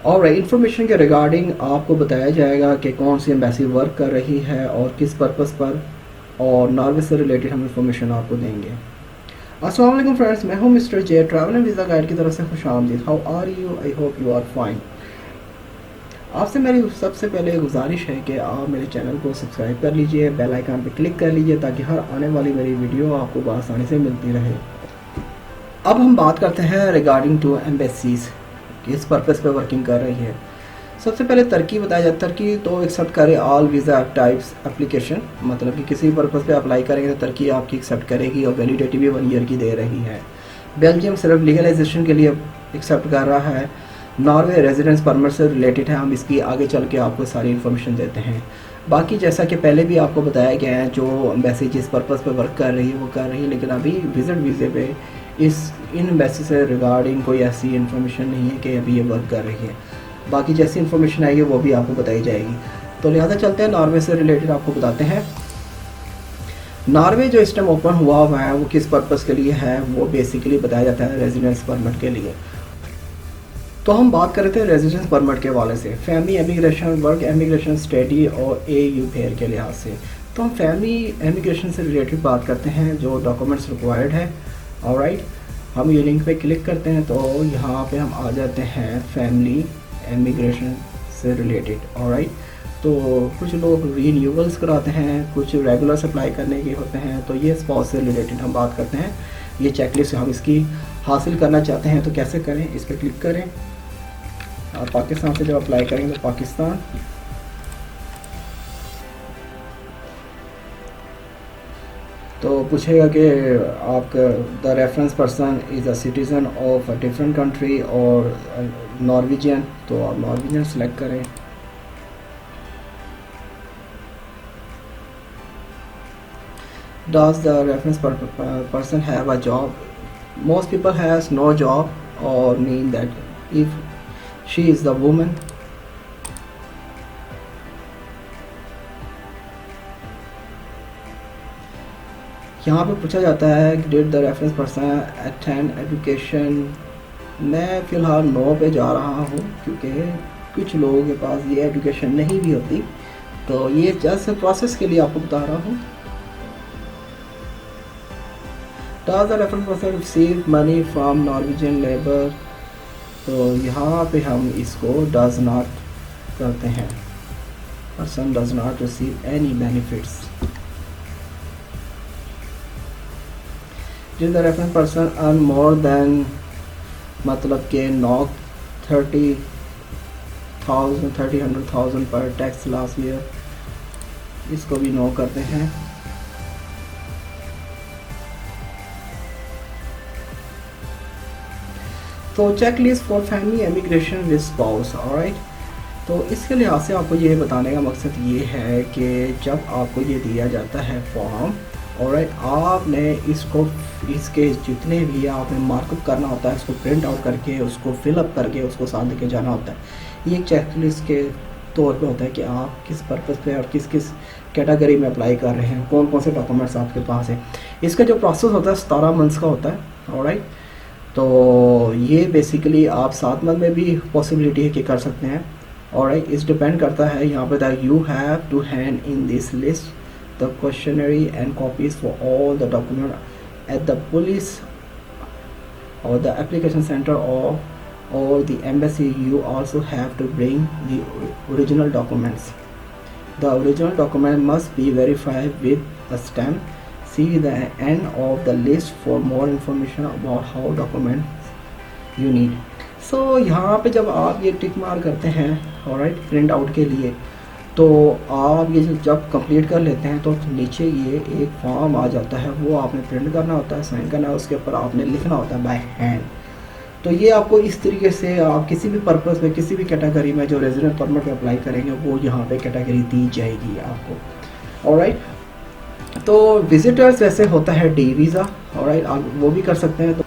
और इन्फॉर्मेशन के रिगार्डिंग आपको बताया जाएगा कि कौन सी एम्बेसी वर्क कर रही है और किस पर्पज़ पर, और नॉर्वे से रिलेटेड हम इंफॉर्मेशन आपको देंगे। अस्सलाम वालेकुम फ्रेंड्स, मैं हूं mister J, travel and visa guide की तरफ से खुशामदीद। How are you? I hope you are fine. आपसे मेरी सबसे पहले गुजारिश है कि आप मेरे चैनल को सब्सक्राइब कर लीजिए, बेल आइकन पर क्लिक कर लीजिए ताकि हर आने वाली मेरी वीडियो आपको बआसानी से मिलती रहे। अब हम बात करते हैं रिगार्डिंग टू एम्बेसीज, किस पर्पज़ पे वर्किंग कर रही है। सबसे पहले तुर्की बताया जाए। तुर्की तो एक्सेप्ट करे ऑल वीज़ा टाइप्स एप्लीकेशन, मतलब कि किसी भी पर्पज़ पे अप्लाई करेंगे तो तुर्की आपकी एक्सेप्ट करेगी और वैलिडिटी भी 1 ईयर की दे रही है। बेल्जियम सिर्फ लीगलाइजेशन के लिए एक्सेप्ट कर रहा है। नॉर्वे रेजिडेंस परमिट से रिलेटेड है, हम इसकी आगे चल के आपको सारी इन्फॉर्मेशन देते हैं। बाकी जैसा कि पहले भी आपको बताया गया है, जो एम्बेसी जिस पर्पज़ पे वर्क कर रही है वो कर रही है, लेकिन अभी विज़िट वीज़े पे इन एम्बेसी से रिगार्डिंग कोई ऐसी इन्फॉर्मेशन नहीं है कि अभी ये वर्क कर रही है। बाकी जैसी इन्फॉर्मेशन आएगी वो भी आपको बताई जाएगी। तो लिहाजा चलते हैं नॉर्वे से रिलेटेड आपको बताते हैं। नॉर्वे जो इस टाइम ओपन हुआ है वो किस पर्पज़ के लिए है, वो बेसिकली बताया जाता है रेजिडेंस परमिट के लिए। तो हम बात कर रहे थे रेजिडेंस परमिट के हवाले से, family emigration, work emigration, study और AU फेयर के लिहाज से। तो हम फैमिली एमिग्रेशन से रिलेटेड बात करते हैं, जो डॉक्यूमेंट्स रिक्वायर्ड है। ऑलराइट, हम ये लिंक पे क्लिक करते हैं तो यहाँ पे हम आ जाते हैं फैमिली एमिग्रेशन से रिलेटेड। ऑलराइट, तो कुछ लोग रीन्यूअल्स कराते हैं, कुछ रेगुलर अप्लाई करने के होते हैं, तो ये स्पाउस से रिलेटेड हम बात करते हैं। ये चेकलिस्ट हम इसकी हासिल करना चाहते हैं तो कैसे करें, इस पर क्लिक करें और पाकिस्तान से जब अप्लाई करेंगे तो पाकिस्तान, तो पूछेगा कि आपका the reference person is a citizen of a different country or Norwegian, तो आप नॉर्वेजियन सेलेक्ट करें। Does the reference person have a job? Most people has no job or mean that if she is the woman. यहाँ पे पूछा जाता है कि did the reference person attend education. मैं फ़िलहाल नो पे जा रहा हूँ क्योंकि कुछ लोगों के पास ये एजुकेशन नहीं भी होती, तो ये जस्ट प्रोसेस के लिए आपको बता रहा हूँ। Does the reference person receive money from Norwegian labour, तो यहाँ पे हम इसको डज नॉट करते हैं, person does not receive any benefits. Did the reference person earn more than, मतलब के नॉक 30,000 पर टैक्स लास्ट ईयर, इसको भी नो करते हैं। तो check list for family emigration with spouse. Alright, तो इसके लिहाज से आपको ये बताने का मकसद ये है कि जब आपको ये दिया जाता है फॉर्म, ऑलराइट, आपने इसके जितने भी आपने मार्कअप करना होता है उसको प्रिंट आउट करके, उसको फिलअप करके, उसको साथ लेके जाना होता है। ये एक चेकलिस्ट के तौर पे होता है कि आप किस पर्पज़ पे और किस किस कैटेगरी में अप्लाई कर रहे हैं, कौन कौन से डॉक्यूमेंट्स आपके पास है। इसका जो प्रोसेस होता है 17 मंथ्स का होता है। ऑलराइट, तो ये बेसिकली आप 7 मंथ में भी पॉसिबिलिटी है कि कर सकते हैं। ऑलराइट, इस डिपेंड करता है यहाँ पे that you have to hand in this list the questionnaire and copies for all the document at the police or the application center or the embassy. You also have to bring the original documents. The original document must be verified with a stamp. See the end of the list for more information about how documents you need. So यहाँ पे जब आप ये टिक मार करते हैं, alright, print out के लिए, तो आप ये जब कंप्लीट कर लेते हैं तो नीचे ये एक फॉर्म आ जाता है, वो आपने प्रिंट करना होता है, साइन करना है, उसके ऊपर आपने लिखना होता है बाय हैंड। तो ये आपको इस तरीके से आप किसी भी पर्पज़ में, किसी भी कैटेगरी में जो रेजिडेंट परमिट पे अप्लाई करेंगे वो यहाँ पे कैटेगरी दी जाएगी आपको। ऑलराइट, तो विजिटर्स वैसे होता है डी वीज़ा। ऑलराइट, आप वो भी कर सकते हैं।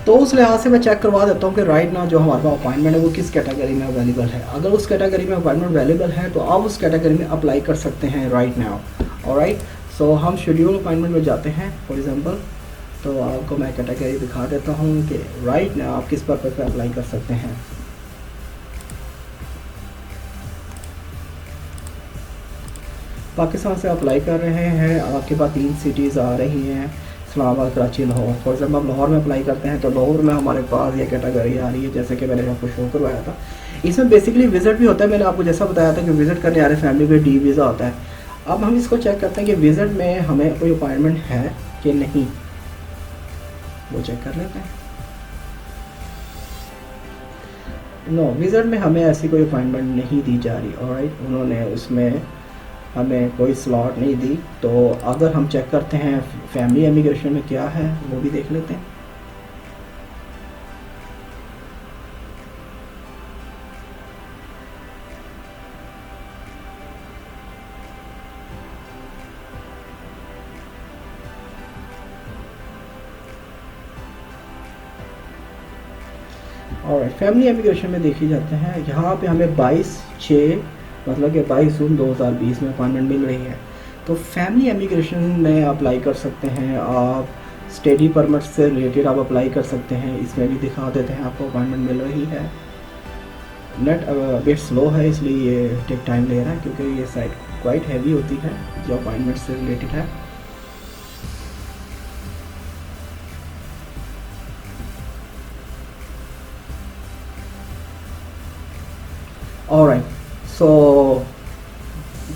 तो उस लिहाज से मैं चेक करवा देता हूँ कि राइट ना जो हमारे पास अपॉइंटमेंट है वो किस कैटेगरी में अवेलेबल है। अगर उस कैटेगरी में अपॉइंटमेंट अवेलेबल है तो आप उस कैटेगरी में अप्लाई कर सकते हैं राइट नाउ। ऑलराइट, सो हम शेड्यूल अपॉइंटमेंट में जाते हैं फॉर एग्जांपल, तो आपको मैं कैटेगरी दिखा देता हूँ कि राइट नाउ आप किस पर्पज़ पे अप्लाई कर सकते हैं। पाकिस्तान से अप्लाई कर रहे हैं, आपके पास 3 सिटीज़ आ रही हैं, इस्लामाबाद, कराची, लाहौर। फॉर एग्जाम्पल आप लाहौर में अप्लाई करते हैं तो लाहौर में हमारे पास ये कैटेगरी आ रही है, जैसे कि मैंने आपको शो करवाया था। इसमें बेसिकली विज़िट भी होता है, मैंने आपको जैसा बताया था कि विज़िट करने आ रहे फैमिली पे डी वीज़ा होता है। अब हम इसको चेक करते हैं कि विज़िट में हमें कोई अपॉइंटमेंट है कि नहीं, वो चेक कर लेते हैं। नो, विज़िट में हमें ऐसी कोई अपॉइंटमेंट नहीं दी जा रही। ऑलराइट, उन्होंने उसमें हमें कोई स्लॉट नहीं दी। तो अगर हम चेक करते हैं फैमिली इमिग्रेशन में क्या है, वो भी देख लेते हैं। और फैमिली इमिग्रेशन में देखी जाते हैं, यहाँ पे हमें 22/6 मतलब कि 22 जून 2020 में अपॉइंटमेंट मिल रही है। तो फैमिली इमिग्रेशन में अप्लाई कर सकते हैं आप, स्टडी परमिट से रिलेटेड आप अप्लाई कर सकते हैं। इसमें भी दिखा देते हैं आपको अपॉइंटमेंट मिल रही है। नेट बिट स्लो है इसलिए ये टेक टाइम ले रहा है, क्योंकि ये साइट क्वाइट हैवी होती है जो अपॉइंटमेंट से रिलेटेड है। ऑलराइट, सो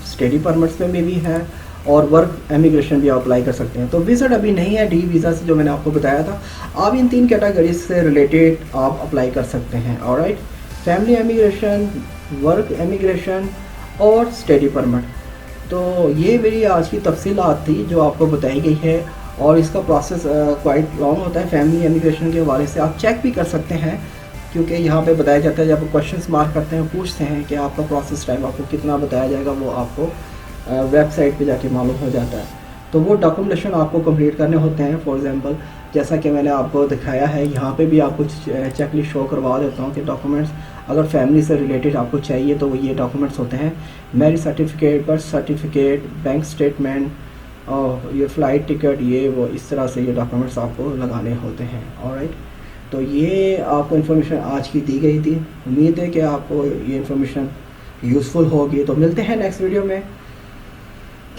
स्टडी परमिट्स में भी है और वर्क इमिग्रेशन भी आप अप्लाई कर सकते हैं। तो विज़िट अभी नहीं है, डी वीज़ा से जो मैंने आपको बताया था। आप इन 3 कैटेगरीज से रिलेटेड आप अप्लाई कर सकते हैं। Alright, family immigration, work immigration और स्टडी परमिट। तो ये मेरी आज की तफसीलात थी जो आपको बताई गई है, और इसका प्रोसेस क्वाइट लॉन्ग होता है। फैमिली इमिग्रेशन के हवाले से आप चेक भी कर सकते हैं, क्योंकि यहाँ पे बताया जाता है, जब क्वेश्चंस मार्क करते हैं, पूछते हैं कि आपका प्रोसेस टाइम आपको कितना बताया जाएगा, वो आपको वेबसाइट पे जाके मालूम हो जाता है। तो वो डॉक्यूमेंटेशन आपको कंप्लीट करने होते हैं। फॉर एग्जांपल जैसा कि मैंने आपको दिखाया है, यहाँ पे भी आपको चेकलिस्ट शो करवा देता हूँ कि डॉक्यूमेंट्स अगर फैमिली से रिलेटेड आपको चाहिए तो ये डॉक्यूमेंट्स होते हैं। Marriage certificate, birth certificate, bank statement और ये फ़्लाइट टिकट, ये वो इस तरह से ये डॉक्यूमेंट्स आपको लगाने होते हैं। ऑलराइट, तो ये आपको इन्फॉर्मेशन आज की दी गई थी। उम्मीद है कि आपको ये इन्फॉर्मेशन यूज़फुल होगी। तो मिलते हैं नेक्स्ट वीडियो में।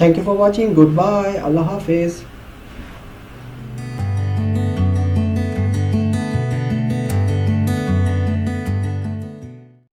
Thank you for watching, good bye, अल्लाह हाफिज़।